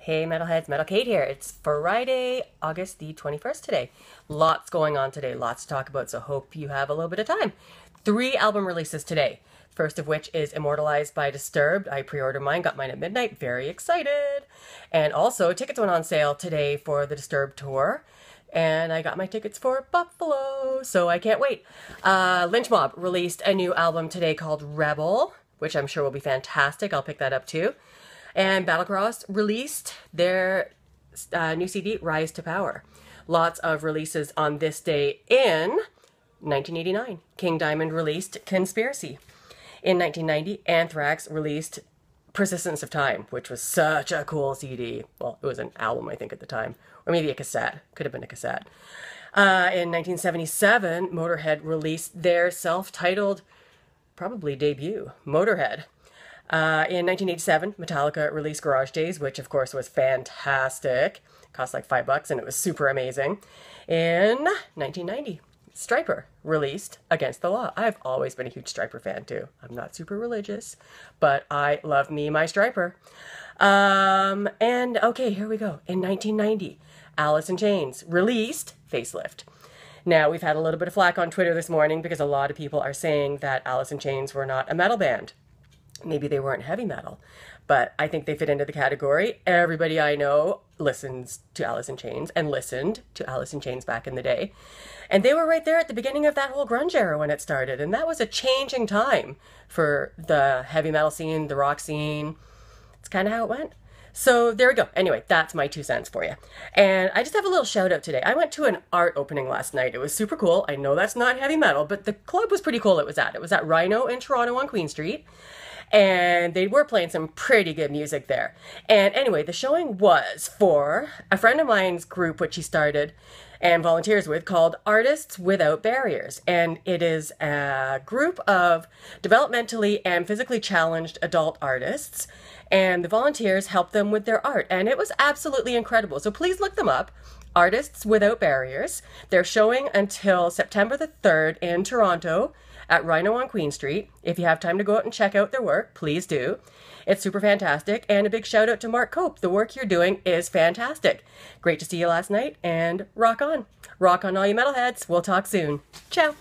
Hey Metalheads, Metal Kate here. It's Friday, August the 21st today. Lots going on today, lots to talk about, so hope you have a little bit of time. 3 album releases today. First of which is Immortalized by Disturbed. I pre-ordered mine, got mine at midnight, very excited. And also, tickets went on sale today for the Disturbed tour. And I got my tickets for Buffalo, so I can't wait. Lynch Mob released a new album today called Rebel, which I'm sure will be fantastic. I'll pick that up too. And Battlecross released their new CD, Rise to Power. Lots of releases on this day in 1989. King Diamond released Conspiracy. In 1990, Anthrax released Persistence of Time, which was such a cool CD. Well, it was an album, I think, at the time. Or maybe a cassette. Could have been a cassette. In 1977, Motorhead released their self-titled, probably debut, Motorhead. In 1987, Metallica released Garage Days, which of course was fantastic. Cost like $5 and it was super amazing. In 1990, Stryper released Against the Law. I've always been a huge Stryper fan too. I'm not super religious, but I love me my Stryper. And okay, here we go. In 1990, Alice in Chains released Facelift. Now, we've had a little bit of flack on Twitter this morning because a lot of people are saying that Alice in Chains were not a metal band. Maybe they weren't heavy metal, but I think they fit into the category. Everybody I know listens to Alice in Chains and listened to Alice in Chains back in the day. And they were right there at the beginning of that whole grunge era when it started. And that was a changing time for the heavy metal scene, the rock scene. It's kind of how it went. So there we go. Anyway, that's my 2 cents for you. And I just have a little shout out today. I went to an art opening last night. It was super cool. I know that's not heavy metal, but the club was pretty cool it was at. It was at Rhino in Toronto on Queen Street. And they were playing some pretty good music there. And anyway, the showing was for a friend of mine's group, which he started and volunteers with, called Artists Without Barriers. And it is a group of developmentally and physically challenged adult artists. And the volunteers help them with their art. And it was absolutely incredible. So please look them up. Artists Without Barriers. They're showing until September the 3rd in Toronto at Rhino on Queen Street. If you have time to go out and check out their work, please do. It's super fantastic. And a big shout out to Mark Cope. The work you're doing is fantastic. Great to see you last night and rock on. Rock on all you metalheads. We'll talk soon. Ciao.